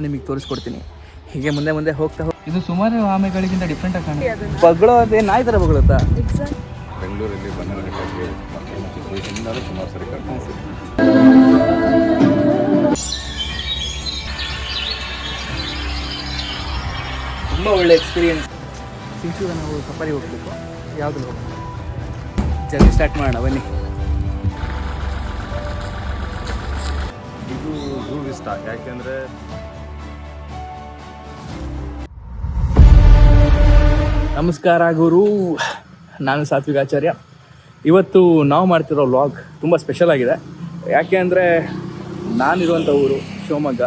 ನಿಮಗೆ ತೋರಿಸ್ಕೊಡ್ತೀನಿ. ಹೀಗೆ ಮುಂದೆ ಮುಂದೆ ಹೋಗ್ತಾ ಇದು ಸುಮಾರು ಆಮೆಗಳಿಗಿಂತ ಡಿಫ್ರೆಂಟ್ ಆಗಿ ಕಾಣುತ್ತೆ. ಬಗಳು ಅದೇ ನಾಯಿ ಥರ ಬಗಳುತ್ತಾ? ಬೆಂಗಳೂರಲ್ಲಿ ಬನ್ನವನಕಟ್ಟೆ ಚಿತ್ರದಿಂದ ಸುಮಾರು ಸರಿ ತುಂಬ ಒಳ್ಳೆ ಎಕ್ಸ್ಪೀರಿಯನ್ಸ್. ಸಿಂಚುಗ ನಾವು ಸಫಾರಿ ಹೋಗಬೇಕು. ಯಾವುದು ಹೋಗ್ಬೇಕು? ಜರ್ನಿ ಸ್ಟಾರ್ಟ್ ಮಾಡೋಣ ಬನ್ನಿ. ಇದು ಝೂ ವಿಸ್ಟಾ. ಯಾಕೆಂದರೆ ನಮಸ್ಕಾರ ಗುರು, ನಾನು ಸಾತ್ವಿಕ ಆಚಾರ್ಯ. ಇವತ್ತು ನಾವು ಮಾಡ್ತಿರೋ ವ್ಲಾಗ್ ತುಂಬ ಸ್ಪೆಷಲ್ ಆಗಿದೆ. ಯಾಕೆ ಅಂದರೆ ನಾನಿರುವಂಥ ಊರು ಶಿವಮೊಗ್ಗ,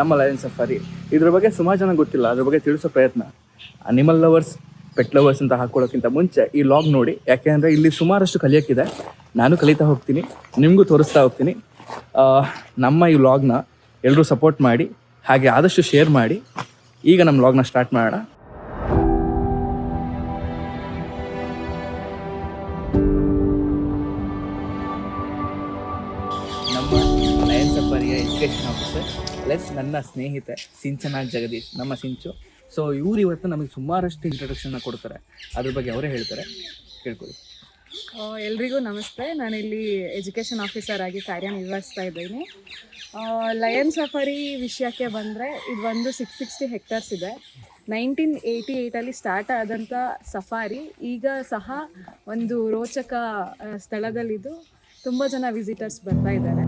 ನಮ್ಮ ಲಯನ್ ಸಫಾರಿ. ಇದ್ರ ಬಗ್ಗೆ ಸುಮಾರು ಜನ ಗೊತ್ತಿಲ್ಲ, ಅದ್ರ ಬಗ್ಗೆ ತಿಳಿಸೋ ಪ್ರಯತ್ನ. ಅನಿಮಲ್ ಲವರ್ಸ್, ಪೆಟ್ ಲವರ್ಸ್ ಅಂತ ಹಾಕ್ಕೊಳ್ಳೋಕ್ಕಿಂತ ಮುಂಚೆ ಈ ವ್ಲಾಗ್ ನೋಡಿ. ಯಾಕೆ ಅಂದರೆ ಇಲ್ಲಿ ಸುಮಾರಷ್ಟು ಕಲಿಯೋಕ್ಕಿದೆ. ನಾನು ಕಲಿತಾ ಹೋಗ್ತೀನಿ, ನಿಮಗೂ ತೋರಿಸ್ತಾ ಹೋಗ್ತೀನಿ. ನಮ್ಮ ಈ ವ್ಲಾಗ್ನ ಎಲ್ಲರೂ ಸಪೋರ್ಟ್ ಮಾಡಿ, ಹಾಗೆ ಆದಷ್ಟು ಶೇರ್ ಮಾಡಿ. ಈಗ ನಮ್ಮ ವ್ಲಾಗ್ನ ಸ್ಟಾರ್ಟ್ ಮಾಡೋಣ. ನಮ್ಮ ಲಯನ್ ಸಫಾರಿಯ ಎಜುಕೇಷನ್ ಆಫೀಸರ್ ಪ್ಲಸ್ ನನ್ನ ಸ್ನೇಹಿತೆ ಸಿಂಚನಾಗ್ ಜಗದೀಶ್, ನಮ್ಮ ಸಿಂಚು. ಸೊ ಇವ್ರು ಇವತ್ತು ನಮಗೆ ಸುಮಾರಷ್ಟು ಇಂಟ್ರೊಡಕ್ಷನ್ನ ಕೊಡ್ತಾರೆ. ಅದ್ರ ಬಗ್ಗೆ ಅವರೇ ಹೇಳ್ತಾರೆ, ಕೇಳ್ಕೊಳ್ಳಿ. ಎಲ್ರಿಗೂ ನಮಸ್ತೆ. ನಾನಿಲ್ಲಿ ಎಜುಕೇಷನ್ ಆಫೀಸರ್ ಆಗಿ ಕಾರ್ಯನಿರ್ವಹಿಸ್ತಾ ಇದ್ದೀನಿ. ಲಯನ್ ಸಫಾರಿ ವಿಷಯಕ್ಕೆ ಬಂದರೆ ಇದು ಒಂದು 660 ಹೆಕ್ಟರ್ಸ್ ಇದೆ. 1988 ಸ್ಟಾರ್ಟ್ ಆದಂಥ ಸಫಾರಿ ಈಗ ಸಹ ಒಂದು ರೋಚಕ ಸ್ಥಳದಲ್ಲಿದ್ದು ತುಂಬ ಜನ ವಿಸಿಟರ್ಸ್ ಬರ್ತಾ ಇದ್ದಾರೆ.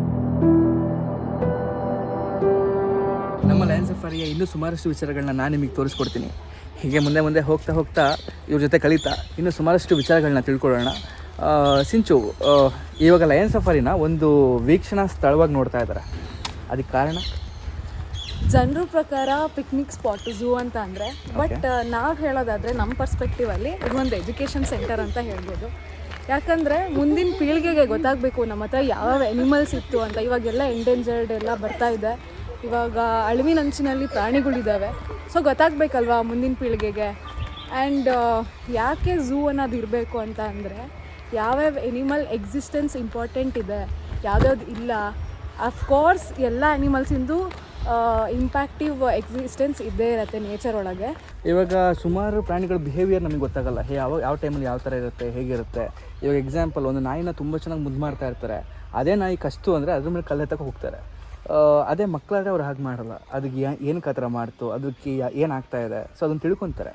ನಮ್ಮ ಲಯನ್ ಸಫಾರಿಯ ಇನ್ನೂ ಸುಮಾರಷ್ಟು ವಿಚಾರಗಳನ್ನ ನಾನು ನಿಮಗೆ ತೋರಿಸ್ಕೊಡ್ತೀನಿ. ಹೀಗೆ ಮುಂದೆ ಮುಂದೆ ಹೋಗ್ತಾ ಹೋಗ್ತಾ ಇವ್ರ ಜೊತೆ ಕಲಿತಾ ಇನ್ನೂ ಸುಮಾರಷ್ಟು ವಿಚಾರಗಳನ್ನ ತಿಳ್ಕೊಳ್ಳೋಣ. ಸಿಂಚು, ಇವಾಗ ಲಯನ್ ಸಫಾರಿನ ಒಂದು ವೀಕ್ಷಣಾ ಸ್ಥಳವಾಗಿ ನೋಡ್ತಾ ಇದ್ದಾರೆ, ಅದಕ್ಕೆ ಕಾರಣ? ಜನರ ಪ್ರಕಾರ ಪಿಕ್ನಿಕ್ ಸ್ಪಾಟ್ ಝೂ ಅಂತ ಅಂದರೆ, ಬಟ್ ನಾವು ಹೇಳೋದಾದರೆ ನಮ್ಮ ಪರ್ಸ್ಪೆಕ್ಟಿವಲ್ಲಿ ಇದೊಂದು ಎಜುಕೇಷನ್ ಸೆಂಟರ್ ಅಂತ ಹೇಳ್ಬೋದು. ಯಾಕಂದರೆ ಮುಂದಿನ ಪೀಳಿಗೆಗೆ ಗೊತ್ತಾಗಬೇಕು ನಮ್ಮ ಹತ್ರ ಯಾವ ಎನಿಮಲ್ಸ್ ಇತ್ತು ಅಂತ. ಇವಾಗೆಲ್ಲ ಎಂಡೇಂಜರ್ಡ್ ಎಲ್ಲ ಬರ್ತಾ ಇದೆ, ಇವಾಗ ಅಳಿವಿನಂಚಿನಲ್ಲಿ ಪ್ರಾಣಿಗಳಿದ್ದಾವೆ. ಸೊ ಗೊತ್ತಾಗಬೇಕಲ್ವಾ ಮುಂದಿನ ಪೀಳಿಗೆಗೆ. ಆ್ಯಂಡ್ ಯಾಕೆ ಝೂ ಅನ್ನೋದು ಇರಬೇಕು ಅಂತ ಅಂದರೆ, ಯಾವ್ಯಾವ ಎನಿಮಲ್ ಎಕ್ಸಿಸ್ಟೆನ್ಸ್ ಇಂಪಾರ್ಟೆಂಟ್ ಇದೆ, ಯಾವ್ಯಾವ್ದು ಇಲ್ಲ. ಅಫ್ಕೋರ್ಸ್ ಎಲ್ಲ ಆ್ಯನಿಮಲ್ಸಿಂದು ಇಂಪ್ಯಾಕ್ಟಿವ್ ಎಕ್ಸಿಸ್ಟೆನ್ಸ್ ಇದ್ದೇ ಇರುತ್ತೆ ನೇಚರ್ ಒಳಗೆ. ಇವಾಗ ಸುಮಾರು ಪ್ರಾಣಿಗಳ ಬಿಹೇವಿಯರ್ ನಮಗೆ ಗೊತ್ತಾಗಲ್ಲ, ಯಾವ ಟೈಮಲ್ಲಿ ಯಾವ ಥರ ಇರುತ್ತೆ, ಹೇಗಿರುತ್ತೆ. ಇವಾಗ ಎಕ್ಸಾಂಪಲ್, ಒಂದು ನಾಯಿನ ತುಂಬ ಚೆನ್ನಾಗಿ ಮುದ್ದು ಮಾಡ್ತಾ ಇರ್ತಾರೆ. ಅದೇ ನಾಯಿ ಕಷ್ಟು ಅಂದರೆ ಅದ್ರ ಮೇಲೆ ಕಲ್ಲೆತ್ತಕ್ಕೆ ಹೋಗ್ತಾರೆ. ಅದೇ ಮಕ್ಕಳಾದ್ರೆ ಅವ್ರು ಹಾಗೆ ಮಾಡಲ್ಲ. ಅದಕ್ಕೆ ಏನಕ್ಕೆ ಆ ಥರ ಮಾಡ್ತು, ಅದಕ್ಕೆ ಏನಾಗ್ತಾ ಇದೆ, ಸೊ ಅದನ್ನು ತಿಳ್ಕೊತಾರೆ.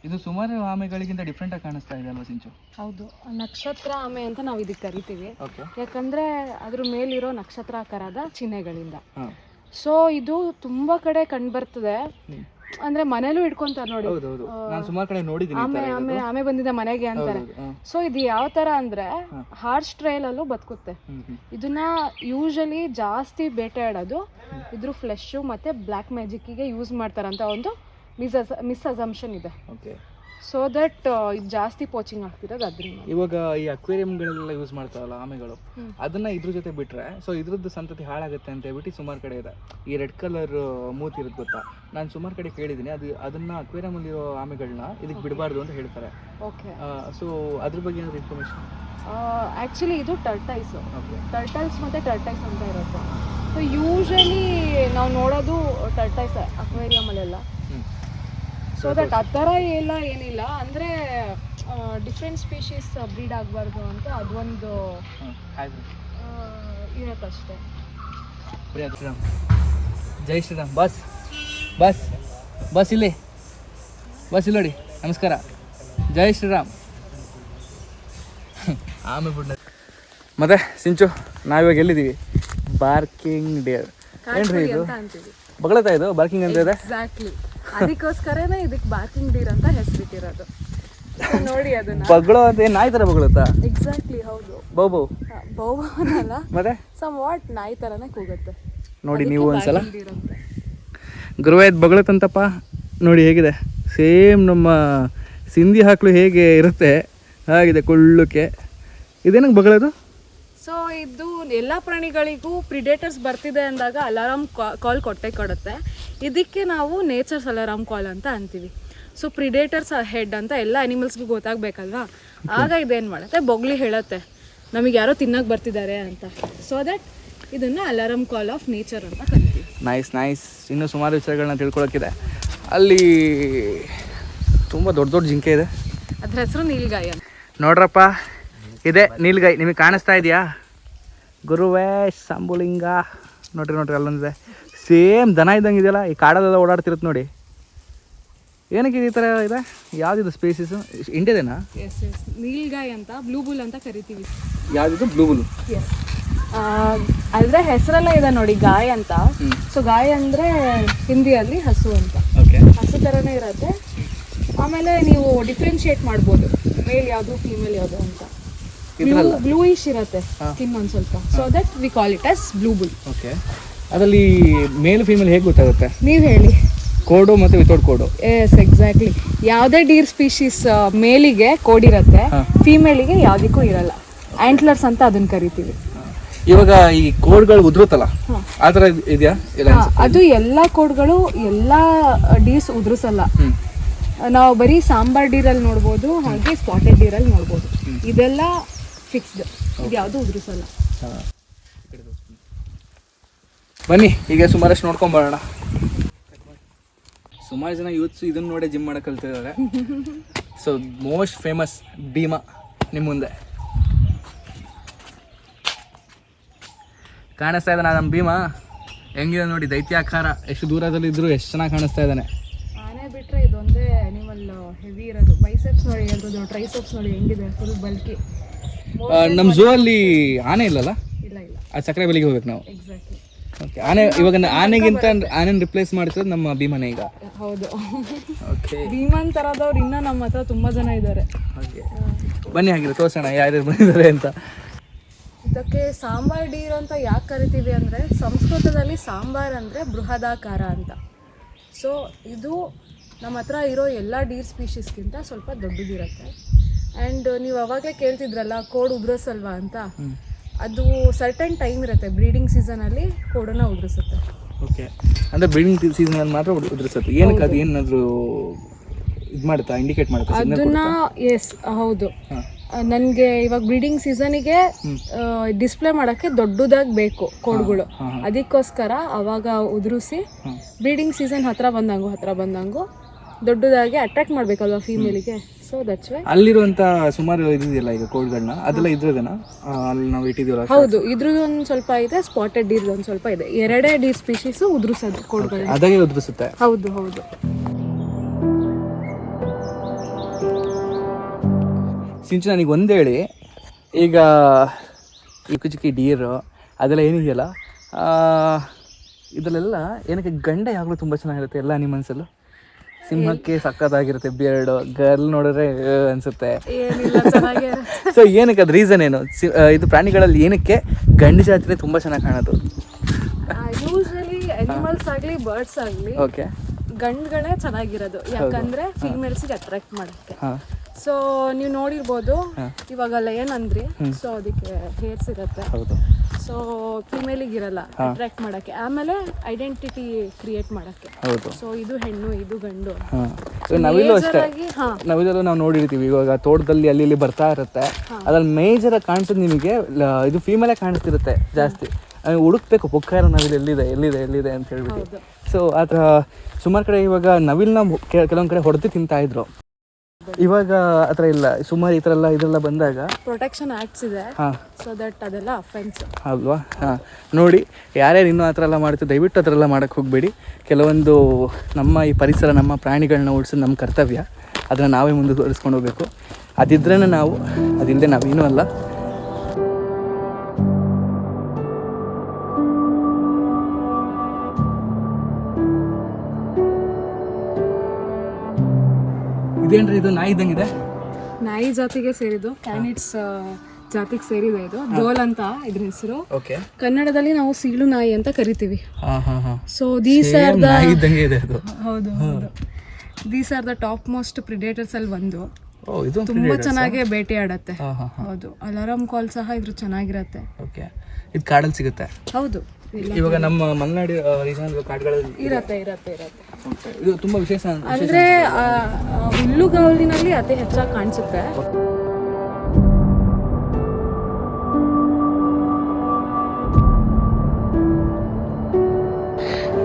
ಇದು ಸುಮಾರು ಆಮೆಗಳಿಗಿಂತ ಡಿಫ್ರೆಂಟ್ ಆಗಿ ಕಾಣಿಸ್ತಾ ಇದೆ ಅಲ್ವಾ ಸಿಂಚು? ಹೌದು, ನಕ್ಷತ್ರ ಆಮೆ ಅಂತ ನಾವು ಇದಕ್ಕೆ ಕರಿತೀವಿ. ಯಾಕಂದರೆ ಅದ್ರ ಮೇಲಿರೋ ನಕ್ಷತ್ರಾಕಾರದ ಚಿಹ್ನೆಗಳಿಂದ. ಸೊ ಇದು ತುಂಬ ಕಡೆ ಕಂಡುಬರ್ತದೆ. ಅಂದ್ರೆ ಮನೇಲೂ ಇಟ್ಕೊಂತಾರೆ ನೋಡಿ, ಆಮೆ ಬಂದಿದೆ ಮನೆಗೆ ಅಂತಾರೆ. ಸೊ ಇದು ಯಾವ ತರ ಅಂದ್ರೆ ಹಾರ್ಸ್ ಟ್ರಯಲ್ ಅಲ್ಲೂ ಬದುಕುತ್ತೆ. ಇದನ್ನ ಯೂಶಲಿ ಜಾಸ್ತಿ ಬೇಟೆಯಾಡೋದು ಇದ್ರ ಫ್ಲೆಶ್ ಮತ್ತೆ ಬ್ಲ್ಯಾಕ್ ಮ್ಯಾಜಿಕ್ಗೆ ಯೂಸ್ ಮಾಡ್ತಾರಂತ ಒಂದು ಮಿಸ್ ಅಸಂಪ್ಷನ್ ಇದೆ. ಸೊ ದಟ್ ಇದು ಜಾಸ್ತಿ ಪೋಚಿಂಗ್ ಆಗ್ತಿರೋದು ಅದರಿಂದ. ಇವಾಗ ಈ ಅಕ್ವೇರಿಯಂಗಳೆಲ್ಲ ಯೂಸ್ ಮಾಡ್ತಾರಲ್ಲ ಆಮೆಗಳು, ಅದನ್ನ ಇದ್ರ ಜೊತೆ ಬಿಟ್ರೆ ಸೊ ಇದ್ರದ್ದು ಸಂತತಿ ಹಾಳಾಗುತ್ತೆ ಅಂತ ಹೇಳ್ಬಿಟ್ಟು ಸುಮಾರು ಕಡೆ ಇದೆ. ಈ ರೆಡ್ ಕಲರ್ ಮೂತಿ ಇರುತ್ತೆ ಗೊತ್ತಾ, ನಾನು ಸುಮಾರು ಕಡೆ ಕೇಳಿದ್ದೀನಿ. ಅದನ್ನ ಅಕ್ವೇರಿಯಂ ಅಲ್ಲಿರೋ ಆಮೆಗಳನ್ನ ಇದಕ್ಕೆ ಬಿಡಬಾರ್ದು ಅಂತ ಹೇಳ್ತಾರೆ. ಓಕೆ, ಸೊ ಅದ್ರ ಬಗ್ಗೆ ಏನಾದ್ರು ಇನ್ಫಾರ್ಮೇಶನ್? ಆ್ಯಕ್ಚುಲಿ ಇದು ಟರ್ಟಲ್ಸ್ ಮತ್ತು ಟರ್ಟೈಸ್ ಅಂತ ಇರುತ್ತೆ. ಸೊ ಯೂಶಲಿ ನಾವು ನೋಡೋದು ಟರ್ಟೈಸ್ ಅಕ್ವೇರಿಯಮಲ್ಲೆಲ್ಲ. ಸೊ ದಟ್ ಆ ಥರ ಎಲ್ಲ ಏನಿಲ್ಲ, ಅಂದರೆ ಡಿಫ್ರೆಂಟ್ ಸ್ಪೀಶೀಸ್ ಬ್ರೀಡ್ ಆಗಬಾರ್ದು ಅಂತ ಅದೊಂದು ಇರತ್ತಷ್ಟೇ. ಜೈ ಶ್ರೀರಾಮ್. ಬಸ್ ಬಸ್ ಬಸ್ ಇಲ್ಲಿ ನೋಡಿ. ನಮಸ್ಕಾರ, ಜೈ ಶ್ರೀರಾಮ್. ಆಮೆ ಬಿಡ. ಮತ್ತೆ ಸಿಂಚು, ನಾವಿವಾಗ ಎಲ್ಲಿದ್ದೀವಿ? Barking Deere. ಏನ್ರಿ ಇದು? ಬಗಳತಾ ಇದು ಬಾರ್ಕಿಂಗ್ ಅಂತ ಇದೆ. ಎಕ್ಸಾಕ್ಟ್ಲಿ, ಅದಕ್ಕೋಸ್ಕರನೇ ಇದಕ್ಕೆ ಬಾರ್ಕಿಂಗ್ ಡೀರ್ ಅಂತ ಹೆಸರಿಟ್ಟಿರೋದು. ನೋಡಿ ಅದನ್ನ ಬಗಳು ಅಂತ ನಾಯಿ ತರ ಬಗಳುತ್ತಾ? ಎಕ್ಸಾಕ್ಟ್ಲಿ, ಹೌದು. ಬೌಬೌ ಅನ್ನಲ್ಲ, ಮತ್ತೆ ಸಮ್ ವಾಟ್ ನಾಯಿ ತರನೇ ಕೂಗುತ್ತೆ ನೋಡಿ. ನೀವು ಒಂದ್ಸಲ ಗುರುವಾಯ್ತು ಬಗಳುತ್ತಂತಪ್ಪ ನೋಡಿ, ಹೇಗಿದೆ ಸೇಮ್ ನಮ್ಮ ಸಿಂಧಿ ಹಾಕ್ಲು ಹೇಗೆ ಇರುತ್ತೆ ಹಾಗಿದೆ ಕುಳ್ಳಕ್ಕೆ. ಇದೇನಕ್ಕೆ ಬಗಳದು? ಸೊ ಇದು ಎಲ್ಲ ಪ್ರಾಣಿಗಳಿಗೂ ಪ್ರಿಡೇಟರ್ಸ್ ಬರ್ತಿದೆ ಅಂದಾಗ ಅಲಾರಾಮ್ ಕಾಲ್ ಕೊಡುತ್ತೆ. ಇದಕ್ಕೆ ನಾವು ನೇಚರ್ಸ್ ಅಲಾರಾಮ್ ಕಾಲ್ ಅಂತ ಅಂತೀವಿ. ಸೊ ಪ್ರಿಡೇಟರ್ಸ್ ಹೆಡ್ ಅಂತ ಎಲ್ಲ ಅನಿಮಲ್ಸ್ಗೂ ಗೊತ್ತಾಗಬೇಕಲ್ವಾ. ಆಗ ಇದೇನು ಮಾಡುತ್ತೆ, ಬೊಗ್ಲಿ ಹೇಳುತ್ತೆ ನಮಗೆ ಯಾರೋ ತಿನ್ನೋಕೆ ಬರ್ತಿದ್ದಾರೆ ಅಂತ. ಸೊ ದಟ್ ಇದನ್ನು ಅಲಾರಾಮ್ ಕಾಲ್ ಆಫ್ ನೇಚರ್ ಅಂತ ಕರಿತೀವಿ. ನೈಸ್ ಇನ್ನೂ ಸುಮಾರು ವಿಷಯಗಳನ್ನ ತಿಳ್ಕೊಳಕ್ಕಿದೆ. ಅಲ್ಲಿ ತುಂಬ ದೊಡ್ಡ ದೊಡ್ಡ ಜಿಂಕೆ ಇದೆ. ಅದ್ರ ಹೆಸರು ನೀಲ್ಗಾಯಿ ಅಂತ. ನೋಡ್ರಪ್ಪ, ಇದೆ ನೀಲ್ಗಾಯಿ. ನಿಮಗೆ ಕಾಣಿಸ್ತಾ ಇದೆಯಾ? ಗುರುವೇಶ್ ಸಂಬುಲಿಂಗ ನೋಡ್ರಿ ಅಲ್ಲೊಂದಿದೆ. ಸೇಮ್ ದನ ಇದ್ದಂಗೆ ಇದೆಯಲ್ಲ, ಈ ಕಾಡಲ್ಲೆಲ್ಲ ಓಡಾಡ್ತಿರುತ್ತೆ ನೋಡಿ. ಏನಕ್ಕೆ ಈ ಥರ ಇದೆ? ಯಾವುದಿದು ಸ್ಪೇಸಿಸು? ಇಂಡಿಯಾದೇನಾ? ಎಸ್ ನೀಲ್ಗಾಯಿ ಅಂತ, ಬ್ಲೂ ಬುಲ್ ಅಂತ ಕರಿತೀವಿ. ಯಾವುದಿದು? Blue bull. ಎಸ್, ಅದ್ರ ಹೆಸರೆಲ್ಲ ಇದೆ ನೋಡಿ, ಗಾಯ ಅಂತ. ಸೊ ಗಾಯ ಅಂದರೆ ಹಿಂದಿಯಲ್ಲಿ ಹಸು ಅಂತ. ಓಕೆ, ಹಸು ಥರನೇ ಇರುತ್ತೆ. ಆಮೇಲೆ ನೀವು ಡಿಫ್ರೆನ್ಶಿಯೇಟ್ ಮಾಡ್ಬೋದು, ಮೇಲ್ ಯಾವುದು ಫೀಮೇಲ್ ಯಾವುದು ಅಂತ. ಬ್ಲೂಯಿಶ್ ಇರುತ್ತೆ ಸ್ಕಿನ್ ಒಂದು ಸ್ವಲ್ಪ, so that we call it as blue bull. Okay, ಅದರಲ್ಲಿ ಮೇಲ್ ಫೀಮೇಲ್ ಹೇಗೆ ಗೊತ್ತಾಗುತ್ತೆ? ನೀವು ಹೇಳಿ. ಕೋಡು ಮತ್ತು ವಿತೌಟ್ ಕೋಡು. Yes, exactly. ಯಾವುದೇ ಡೀರ್ ಸ್ಪೀಶೀಸ್ ಮೇಲಿಗೆ ಕೋಡ್ ಇರುತ್ತೆ, ಫೀಮೇಲಿಗೆ ಯಾವುದಕ್ಕೂ ಇರಲ್ಲ. ಆಂಟ್ಲರ್ಸ್ ಅಂತ ಅದನ್ನ ಕರಿತೀವಿ. ಇವಾಗ ಈ ಕೋಡ್ಗಳು ಉದುರುತ್ತಲ್ಲ, ಆ ಥರ ಇದೆಯಾ? ಅದು ಎಲ್ಲ ಕೋಡ್ಗಳು ಎಲ್ಲ ಡೀರ್ಸ್ ಉದುರಿಸಲ್ಲ. ನಾವು ಬರೀ ಸಾಂಬಾರ್ ಡೀರಲ್ಲಿ ನೋಡ್ಬೋದು, ಹಾಗೆ ಸ್ಪಾಟೆಡ್ ಡೀರಲ್ಲಿ ನೋಡ್ಬೋದು. ಇದೆಲ್ಲ ಫಿಕ್ಸ್ಡ್, ಇದು ಯಾವುದು ಉದುರಿಸಲ್ಲ. ಬನ್ನಿ ಈಗ ಸುಮಾರಷ್ಟು ನೋಡ್ಕೊಂಬರೋಣ. ಸುಮಾರು ಜನ ಯೂತ್ಸ್ ಇದನ್ನ ನೋಡೇ ಜಿಮ್ ಮಾಡಕ್ಕೆ ಕಲ್ತಿದ್ದಾರೆ. ಸೊ ಮೋಸ್ಟ್ ಫೇಮಸ್ ಭೀಮಾ ನಿಮ್ಮ ಮುಂದೆ ಕಾಣಿಸ್ತಾ ಇದ್ದಾನೆ. ನಮ್ಮ ಭೀಮಾ ಹೆಂಗಿದೆ ನೋಡಿ, ದೈತ್ಯಾಕಾರ. ಎಷ್ಟು ದೂರದಲ್ಲಿ ಇದ್ರು ಎಷ್ಟು ಚೆನ್ನಾಗಿ ಕಾಣಿಸ್ತಾ ಇದ್ದಾನೆ. ಆನೆ ಬಿಟ್ಟರೆ ಇದೊಂದೇ ಅನಿಮಲ್ ಹೆವಿ ಇರೋದು. ಬೈಸೆಪ್ಸ್ ನೋಡಿ, ಅದ್ರದ್ದು ಟ್ರೈಸೆಪ್ಸ್ ನೋಡಿ ಹೆಂಗಿದೆ, ಫುಲ್ ಬಲ್ಕಿ. ನಮ್ಮ ಝೂ ಅಲ್ಲಿ ಆನೆ ಇಲ್ಲಲ್ಲ? ಇಲ್ಲ, ಆ ಸಕ್ಕರೆ ಬೆಲೆಗೆ ಹೋಗ್ಬೇಕು ನಾವು. ಎಕ್ಸಾಕ್ಟ್ಲಿ. ಓಕೆ, ಆನೆಗಿಂತ ಆನೆನ ರಿಪ್ಲೇಸ್ ಮಾಡ್ತಿರೋದು ನಮ್ಮ ಭೀಮನೇ ಈಗ. ಹೌದು. ಓಕೆ, ಭೀಮನ್ ತರದವ್ರು ಇನ್ನೂ ನಮ್ಮ ಹತ್ರ ತುಂಬ ಜನ ಇದ್ದಾರೆ. ಓಕೆ, ಬನ್ನಿ ಹಾಗಿದ್ರೆ ತೋರಿಸೋಣ ಯಾರ್ಯಾರು ಬಂದಿದ್ದಾರೆ ಅಂತ. ಇದಕ್ಕೆ ಸಾಂಬಾರ್ ಡೀರ್ ಅಂತ ಯಾಕೆ ಕರಿತೀವಿ ಅಂದರೆ, ಸಂಸ್ಕೃತದಲ್ಲಿ ಸಾಂಬಾರ್ ಅಂದರೆ ಬೃಹದಾಕಾರ ಅಂತ. ಸೊ ಇದು ನಮ್ಮ ಹತ್ರ ಇರೋ ಎಲ್ಲ ಡೀರ್ ಸ್ಪೀಶೀಸ್ಗಿಂತ ಸ್ವಲ್ಪ ದೊಡ್ಡದಿರುತ್ತೆ. ಆ್ಯಂಡ್ ನೀವು ಅವಾಗಲೇ ಕೇಳ್ತಿದ್ರಲ್ಲ ಕೋಡ್ ಉದುರಿಸಲ್ವಾ ಅಂತ, ಅದು ಸರ್ಟನ್ ಟೈಮ್ ಇರುತ್ತೆ. ಬ್ರೀಡಿಂಗ್ ಸೀಸನಲ್ಲಿ ಕೋಡನ್ನು ಉದುರಿಸುತ್ತೆ. ಓಕೆ, ಅಂದರೆ ಬ್ರೀಡಿಂಗ್ ಸೀಸನಲ್ಲಿ ಮಾತ್ರ ಉದುರಿಸುತ್ತೆ. ಏನಕ್ಕೆ ಅದು ಏನಾದರೂ ಇದು ಮಾಡುತ್ತಾ, ಇಂಡಿಕೇಟ್ ಮಾಡುತ್ತಾ ಅದನ್ನ? ಎಸ್, ಹೌದು. ನನಗೆ ಇವಾಗ ಬ್ರೀಡಿಂಗ್ ಸೀಸನಿಗೆ ಡಿಸ್ಪ್ಲೇ ಮಾಡೋಕ್ಕೆ ದೊಡ್ಡದಾಗಿ ಬೇಕು ಕೋಡ್ಗಳು. ಅದಕ್ಕೋಸ್ಕರ ಅವಾಗ ಉದುರಿಸಿ ಬ್ರೀಡಿಂಗ್ ಸೀಸನ್ ಹತ್ರ ಬಂದಂಗು ದೊಡ್ಡದಾಗಿ ಅಟ್ರಾಕ್ಟ್ ಮಾಡಬೇಕಲ್ವ ಫೀಮೇಲಿಗೆ. ಸೊ ದಟ್ಸ್ ವೈ ಅಲ್ಲಿರುವಂಥ ಸುಮಾರು ಇದೆಯಲ್ಲ ಈಗ ಕೋಡ್ಗಳನ್ನ, ಅದೆಲ್ಲ ಇದ್ರದೇನಾ ಅಲ್ಲಿ ನಾವು ಇಟ್ಟಿದ್ದೀವಲ್ಲ? ಹೌದು, ಇದ್ರದ್ದು ಒಂದು ಸ್ವಲ್ಪ ಇದೆ, ಸ್ಪಾಟೆಡ್ ಡೀರ್ದು ಒಂದು ಸ್ವಲ್ಪ ಇದೆ. ಎರಡೇ ಡೀರ್ ಸ್ಪೀಶೀಸು ಉದುರಿಸೋದು ಕೋಡ್ಗಳು. ಅದಾಗೆ ಉದುರಿಸುತ್ತೆ. ಹೌದು. ಸಿಂಚು ನನಗೆ ಒಂದು ಹೇಳಿ, ಈಗ ಚಿಕ್ಕ ಡೀರು ಅದೆಲ್ಲ ಏನಿದೆಯಲ್ಲ, ಇದರಲ್ಲೆಲ್ಲ ಏನಕ್ಕೆ ಗಂಡ ಯಾವಾಗಲೂ ತುಂಬ ಚೆನ್ನಾಗಿರುತ್ತೆ ಎಲ್ಲ ಅನಿಮಲ್ಸಲ್ಲೂ. ಸಿಂಹಕ್ಕೆ ಸಕ್ಕತ್ತಾಗಿರುತ್ತೆ ಬಿಯರ್ಡು, ಗರ್ಲ್ ನೋಡಿದ್ರೆ ಅನಿಸುತ್ತೆ. ಸೊ ಏನಕ್ಕೆ ಅದು ರೀಸನ್ ಏನು? ಇದು ಪ್ರಾಣಿಗಳಲ್ಲಿ ಏನಕ್ಕೆ ಗಂಡು ಜಾತಿನೇ ತುಂಬ ಚೆನ್ನಾಗಿ ಕಾಣೋದು? ಯೂಶಲಿ ಅನಿಮಲ್ಸ್ ಆಗಲಿ ಬರ್ಡ್ಸ್ ಆಗಲಿ ಓಕೆ, ಗಂಡುಗಳೇ ಚೆನ್ನಾಗಿರೋದು. ಯಾಕಂದ್ರೆ ಫೀಮೇಲ್ಸಿಗೆ ಅಟ್ರಾಕ್ಟ್ ಮಾಡೋಕ್ಕೆ. ಸೊ ನೀವು ನೋಡಿರ್ಬೋದು, ಇವಾಗ ಲಯನ್ ಅಂದ್ರಿ, ಸೊ ಅದಕ್ಕೆ ಹೇರ್ಸ್ ಇರುತ್ತೆ. ಸೊ ಫಿಮೇಲಿಗೆ ಇರಲ್ಲ ಅಟ್ರಾಕ್ಟ್ ಮಾಡಕ್ಕೆ, ಆಮೇಲೆ ಐಡೆಂಟಿಟಿ ಕ್ರಿಯೇಟ್ ಮಾಡಕ್ಕೆ. ಸೊ ಇದು ಹೆಣ್ಣು, ಇದು ಗಂಡು. ನವಿಲು ಅಷ್ಟೇ, ನವಿಲಲ್ಲೂ ನಾವು ನೋಡಿರ್ತೀವಿ. ಇವಾಗ ತೋಟದಲ್ಲಿ ಅಲ್ಲಿ ಇಲ್ಲಿ ಬರ್ತಾ ಇರುತ್ತೆ, ಅದ್ರಲ್ಲಿ ಮೇಜರ್ ಆಗಿ ಕಾಣಿಸೋದು ನಿಮಗೆ ಇದು ಫೀಮೇಲೇ ಕಾಣಿಸ್ತಿರುತ್ತೆ ಜಾಸ್ತಿ. ಹುಡುಕ್ಬೇಕು ಪೊಕ್ಕಾರ ನವಿಲು ಎಲ್ಲಿದೆ ಅಂತ ಹೇಳ್ಬಿಟ್ಟು. ಸೊ ಆ ಥರ ಸುಮಾರು ಕಡೆ ಇವಾಗ ನವಿಲ್ನ ಕೆಲವೊಂದು ಕಡೆ ಹೊಡೆದು ತಿಂತಾ ಇದ್ರು. ಇವಾಗ ಆ ಥರ ಇಲ್ಲ. ಸುಮಾರು ಈ ಥರ ಎಲ್ಲ ಇದೆಲ್ಲ ಬಂದಾಗ ಪ್ರೊಟೆಕ್ಷನ್ ಆಕ್ಟ್ಸ್ ಇದೆ, ಸೊ ದಟ್ ಅದೆಲ್ಲ ಅಫೆನ್ಸ್ ಅಲ್ವಾ? ನೋಡಿ, ಯಾರ್ಯಾರು ಇನ್ನೂ ಆ ಥರ ಎಲ್ಲ ಮಾಡ್ತೀವಿ ದಯವಿಟ್ಟು ಆ ಥರ ಎಲ್ಲ ಮಾಡೋಕ್ಕೆ ಹೋಗಬೇಡಿ. ಕೆಲವೊಂದು ನಮ್ಮ ಈ ಪರಿಸರ, ನಮ್ಮ ಪ್ರಾಣಿಗಳನ್ನ ಉಳಿಸೋದು ನಮ್ಮ ಕರ್ತವ್ಯ. ಅದನ್ನು ನಾವೇ ಮುಂದುವರಿಸ್ಕೊಂಡು ಹೋಗಬೇಕು. ಅದಿದ್ರೇ ನಾವು, ಅದಿಲ್ಲದೆ ನಾವೇನೂ ಅಲ್ಲ. ಇದೇನ್ರಿ ಇದು? ನಾಯಿ ಇದ್ದಂಗಿದೆ. ನಾಯಿ ಜಾತಿಗೆ ಸೇರಿದ್ದು, ಕ್ಯಾನಿಟ್ಸ್ ಜಾತಿಗೆ ಸೇರಿದೆ ಇದು. ಡೋಲ್ ಅಂತ ಇದ್ರ ಹೆಸರು. ಓಕೆ, ಕನ್ನಡದಲ್ಲಿ ನಾವು ಸೀಳು ನಾಯಿ ಅಂತ ಕರಿತೀವಿ. ಸೊ ಹೌದು, these are the top most predators ಅಲ್ಲಿ ಒಂದು. ತುಂಬಾ ಚೆನ್ನಾಗಿ ಬೇಟೆ ಆಡತ್ತೆ. ಹೌದು, ಅಲಾರಾಮ್ ಕಾಲ್ ಸಹ ಇದ್ರ ಚೆನ್ನಾಗಿರತ್ತೆ. ಓಕೆ, ಇದು ಕಾಡಲ್ಲಿ ಸಿಗುತ್ತೆ? ಹೌದು, ಇವಾಗ ನಮ್ಮ ಮಲೆನಾಡು ರೀಜನ್ ಕಾಡುಗಳಲ್ಲಿ ಇರತ್ತೆ. ಇದು ತುಂಬಾ ವಿಶೇಷ ಅಂದ್ರೆ ಹುಲ್ಲುಗಾವಲಿನಲ್ಲಿ ಅತಿ ಹೆಚ್ಚಾಗಿ ಕಾಣಿಸುತ್ತೆ.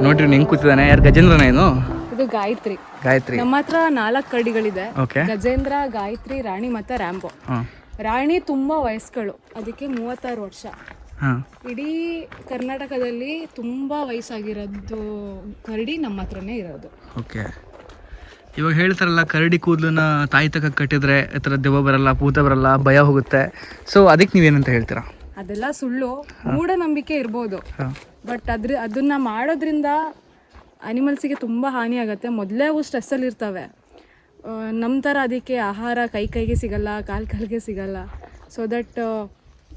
ನೋಡ್ರಿ ಹೆಂಗ್ ಕೂತಿದ್ದಾನೆ. ಯಾರು ಗಜೇಂದ್ರನ ಏನು? ಇದು ಗಾಯತ್ರಿ. ಗಾಯತ್ರಿ. ನಮ್ಮ ಹತ್ರ 4 ಕರಡಿಗಳಿದೆ. ಓಕೆ. ಗಜೇಂದ್ರ, ಗಾಯತ್ರಿ, ರಾಣಿ ಮತ್ತೆ ರ್ಯಾಂಬೋ. ರಾಣಿ ತುಂಬಾ ವಯಸ್ಸುಗಳು, ಅದಕ್ಕೆ 36 ವರ್ಷ. ಇಡೀ ಕರ್ನಾಟಕದಲ್ಲಿ ತುಂಬಾ ವಯಸ್ಸಾಗಿರೋದು ಕರಡಿ ನಮ್ಮ ಹತ್ರನೇ ಇರೋದು. ಓಕೆ. ಇವಾಗ ಹೇಳ್ತಾರಲ್ಲ ಕರಡಿ ಕೂದಲನ್ನ ತಾಯಿ ತಕ ಕಟ್ಟಿದ್ರೆ ಈ ಥರ ದೆವ್ವ ಬರಲ್ಲ, ಭೂತ ಬರಲ್ಲ, ಭಯ ಹೋಗುತ್ತೆ. ಸೊ ಅದಕ್ಕೆ ನೀವೇನಂತ ಹೇಳ್ತೀರಾ? ಅದೆಲ್ಲ ಸುಳ್ಳು, ಮೂಢನಂಬಿಕೆ ಇರ್ಬೋದು. ಬಟ್ ಅದನ್ನ ಮಾಡೋದ್ರಿಂದ ಅನಿಮಲ್ಸಿಗೆ ತುಂಬ ಹಾನಿ ಆಗುತ್ತೆ. ಮೊದಲೇ ಅವು ಸ್ಟ್ರೆಸ್ಸಲ್ಲಿ ಇರ್ತವೆ. ನಮ್ಮ ಥರ ಅದಕ್ಕೆ ಆಹಾರ ಕೈಗೆ ಸಿಗಲ್ಲ, ಕಾಲಿಗೆ ಸಿಗಲ್ಲ. ಸೊ ದಟ್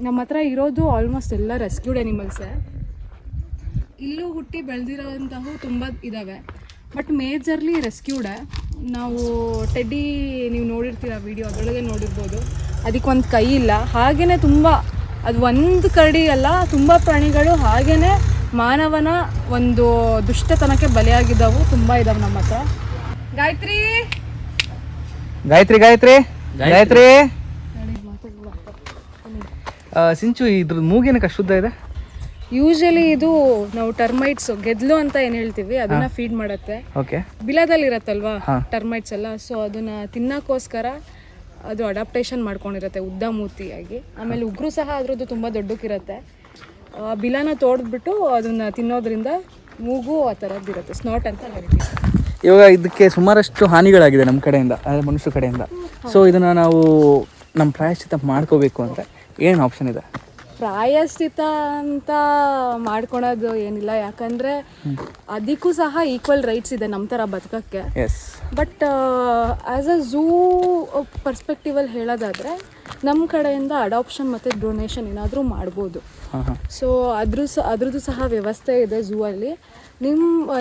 ನಮ್ಮ ಹತ್ರ ಇರೋದು ಆಲ್ಮೋಸ್ಟ್ ಎಲ್ಲ ರೆಸ್ಕ್ಯೂಡ್ ಅನಿಮಲ್ಸೇ. ಇಲ್ಲೂ ಹುಟ್ಟಿ ಬೆಳೆದಿರೋಂಥವು ತುಂಬ ಇದ್ದಾವೆ, ಬಟ್ ಮೇಜರ್ಲಿ ರೆಸ್ಕ್ಯೂಡೇ. ನಾವು ಟೆಡ್ಡಿ ನೀವು ನೋಡಿರ್ತೀರ ವಿಡಿಯೋ, ಅದರೊಳಗೆ ನೋಡಿರ್ಬೋದು, ಅದಕ್ಕೊಂದು ಕೈ ಇಲ್ಲ. ಹಾಗೆಯೇ ತುಂಬ ಅದು ಒಂದು ಕರಡಿ ಅಲ್ಲ, ತುಂಬ ಪ್ರಾಣಿಗಳು ಹಾಗೆಯೇ ಮಾನವನ ಒಂದು ದುಷ್ಟತನಕ್ಕೆ ಬಲಿಯಾಗಿದ್ದಾವು ತುಂಬ ಇದಾವೆ ನಮ್ಮ ಹತ್ರ. ಗಾಯತ್ರಿ ಗಾಯತ್ರಿ ಗಾಯತ್ರಿ ಗಾಯತ್ರಿ ಸಿಂಚು, ಇದ್ರ ಮೂಗೇನಕ್ಕೆ ಅಶುದ್ಧ ಇದೆ? ಯೂಶಲಿ ಇದು ನಾವು ಟರ್ಮೈಟ್ಸ್, ಗೆದ್ಲು ಅಂತ ಏನು ಹೇಳ್ತೀವಿ, ಅದನ್ನ ಫೀಡ್ ಮಾಡುತ್ತೆ. ಓಕೆ. ಬಿಲದಲ್ಲಿ ಇರತ್ತಲ್ವಾ ಟರ್ಮೈಟ್ಸ್ ಎಲ್ಲ, ಸೊ ಅದನ್ನ ತಿನ್ನೋಕ್ಕೋಸ್ಕರ ಅದು ಅಡಾಪ್ಟೇಷನ್ ಮಾಡ್ಕೊಂಡಿರುತ್ತೆ ಉದ್ದ ಮೂತಿಯಾಗಿ. ಆಮೇಲೆ ಉಗುರು ಸಹ ಅದ್ರದ್ದು ತುಂಬ ದೊಡ್ಡಕ್ಕಿರುತ್ತೆ. ಬಿಲನ ತೋಡ್ಬಿಟ್ಟು ಅದನ್ನ ತಿನ್ನೋದ್ರಿಂದ ಮೂಗು ಆ ಥರದ್ದಿರುತ್ತೆ, ಸ್ನಾಟ್ ಅಂತ ಹೇಳ್ತೀವಿ. ಇವಾಗ ಇದಕ್ಕೆ ಸುಮಾರಷ್ಟು ಹಾನಿಗಳಾಗಿದೆ ನಮ್ಮ ಕಡೆಯಿಂದ, ಅಂದರೆ ಮನುಷ್ಯರ ಕಡೆಯಿಂದ. ಸೊ ಇದನ್ನು ನಾವು ನಮ್ಮ ಪ್ರಾಯಶ್ಚಿತ್ತ ಮಾಡ್ಕೋಬೇಕು ಅಂದರೆ ಏನು ಆಪ್ಷನ್ ಇದೆ? ಪ್ರಾಯಶ್ಚಿತ ಅಂತ ಮಾಡ್ಕೊಳೋದು ಏನಿಲ್ಲ, ಯಾಕಂದರೆ ಅದಕ್ಕೂ ಸಹ ಈಕ್ವಲ್ ರೈಟ್ಸ್ ಇದೆ ನಮ್ಮ ಥರ ಬದುಕೋಕ್ಕೆ. ಬಟ್ ಆ್ಯಸ್ ಅ ಝೂ ಪರ್ಸ್ಪೆಕ್ಟಿವಲ್ಲಿ ಹೇಳೋದಾದರೆ ನಮ್ಮ ಕಡೆಯಿಂದ ಅಡಾಪ್ಷನ್ ಮತ್ತು ಡೊನೇಷನ್ ಏನಾದರೂ ಮಾಡ್ಬೋದು. ಸೊ ಅದ್ರದ್ದು ಸಹ ವ್ಯವಸ್ಥೆ ಇದೆ ಝೂ ಅಲ್ಲಿ.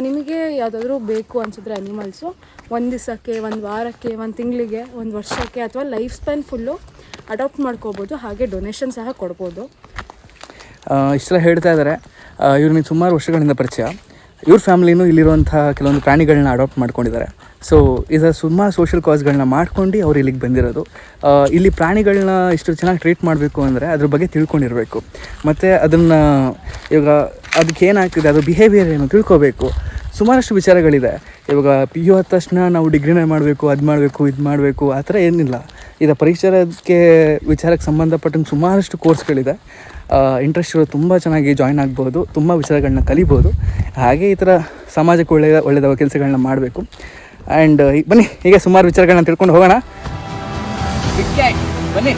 ನಿಮಗೆ ಯಾವುದಾದ್ರೂ ಬೇಕು ಅನಿಸಿದ್ರೆ ಅನಿಮಲ್ಸು, 1 ದಿವಸಕ್ಕೆ, 1 ವಾರಕ್ಕೆ, 1 ತಿಂಗಳಿಗೆ, 1 ವರ್ಷಕ್ಕೆ ಅಥವಾ ಲೈಫ್ ಸ್ಪ್ಯಾನ್ ಫುಲ್ಲು ಅಡಾಪ್ಟ್ ಮಾಡ್ಕೋಬೋದು. ಹಾಗೆ ಡೊನೇಷನ್ ಸಹ ಕೊಡ್ಬೋದು. ಇಷ್ಟೆಲ್ಲ ಹೇಳ್ತಾ ಇದ್ದಾರೆ. ಇವ್ರಿಗೆ ಸುಮಾರು ವರ್ಷಗಳಿಂದ ಪರಿಚಯ. ಇವ್ರ ಫ್ಯಾಮಿಲಿನೂ ಇಲ್ಲಿರುವಂಥ ಕೆಲವೊಂದು ಪ್ರಾಣಿಗಳನ್ನ ಅಡಾಪ್ಟ್ ಮಾಡ್ಕೊಂಡಿದ್ದಾರೆ. ಸೊ ಇದರ ಸುಮಾರು ಸೋಷಿಯಲ್ ಕಾಸ್ಗಳನ್ನ ಮಾಡ್ಕೊಂಡು ಅವ್ರು ಇಲ್ಲಿಗೆ ಬಂದಿರೋದು. ಇಲ್ಲಿ ಪ್ರಾಣಿಗಳನ್ನ ಇಷ್ಟು ಚೆನ್ನಾಗಿ ಟ್ರೀಟ್ ಮಾಡಬೇಕು ಅಂದರೆ ಅದ್ರ ಬಗ್ಗೆ ತಿಳ್ಕೊಂಡಿರಬೇಕು. ಮತ್ತು ಅದನ್ನು ಇವಾಗ ಅದಕ್ಕೆ ಏನಾಗ್ತಿದೆ, ಅದು ಬಿಹೇವಿಯರ್ ಏನು ತಿಳ್ಕೊಬೇಕು. ಸುಮಾರಷ್ಟು ವಿಚಾರಗಳಿದೆ. ಇವಾಗ PU ಆದ ತಕ್ಷಣ ನಾವು ಡಿಗ್ರಿನೇ ಮಾಡಬೇಕು, ಅದು ಮಾಡಬೇಕು, ಇದು ಮಾಡಬೇಕು, ಆ ಥರ ಏನಿಲ್ಲ. ಇದು ಪರಿಸರಕ್ಕೆ ವಿಚಾರಕ್ಕೆ ಸಂಬಂಧಪಟ್ಟಂಗೆ ಸುಮಾರಷ್ಟು ಕೋರ್ಸ್ಗಳಿದೆ. ಇಂಟ್ರೆಸ್ಟ್ ಇರೋದು ತುಂಬ ಚೆನ್ನಾಗಿ ಜಾಯ್ನ್ ಆಗ್ಬೋದು, ತುಂಬ ವಿಚಾರಗಳನ್ನ ಕಲಿಬೋದು. ಹಾಗೆ ಈ ಥರ ಸಮಾಜಕ್ಕೆ ಒಳ್ಳೆಯದಾದ ಕೆಲಸಗಳನ್ನ ಮಾಡಬೇಕು. ಆ್ಯಂಡ್ ಬನ್ನಿ, ಹೀಗೆ ಸುಮಾರು ವಿಚಾರಗಳನ್ನ ತಿಳ್ಕೊಂಡು ಹೋಗೋಣ. ಬನ್ನಿ.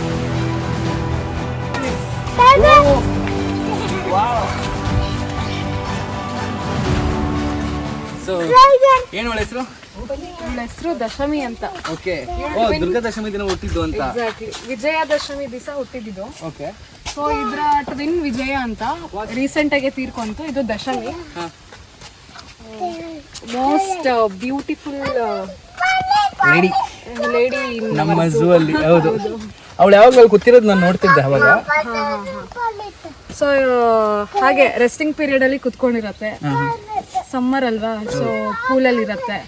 ಸೊ ಏನು ಅವಳ ಹೆಸರು? ನನ್ನ ಹೆಸರು ದಶಮಿ ಅಂತ. ಓಕೆ. ದುರ್ಗಾದಶಮಿ ದಿನ ಹುಟ್ಟಿದ್ದು ಅಂತ. ಎಕ್ಸಾಕ್ಟ್ಲಿ, ವಿಜಯದಶಮಿ ದಿವಸ ಹುಟ್ಟಿದ್ದು. ಓಕೆ. ಸೊ ಇದ್ರ ಟ್ವಿನ್ ವಿಜಯ ಅಂತ ರೀಸೆಂಟಾಗಿ ತೀರ್ಕೊಂತು. ಇದು ದಶಮಿ. ಮೋಸ್ಟ್ ಬ್ಯೂಟಿಫುಲ್ ಲೇಡಿ ನಮ್ಮ ಝೂ ಅಲ್ಲಿ. ಹೌದು, ಅವಳು ಯಾವಾಗಲೂ ಕೂತಿರೋದು ನಾನು ನೋಡ್ತಿದ್ದೆ ಅವಾಗ. ಸೊ ಹಾಗೆ ರೆಸ್ಟಿಂಗ್ ಪೀರಿಯಡ್ ಅಲ್ಲಿ ಕುತ್ಕೊಂಡಿರತ್ತೆ. ಸಮ್ಮರ್ ಅಲ್ವಾ, ಸೊ ಪೂಲಲ್ಲಿ ಇರತ್ತೆ,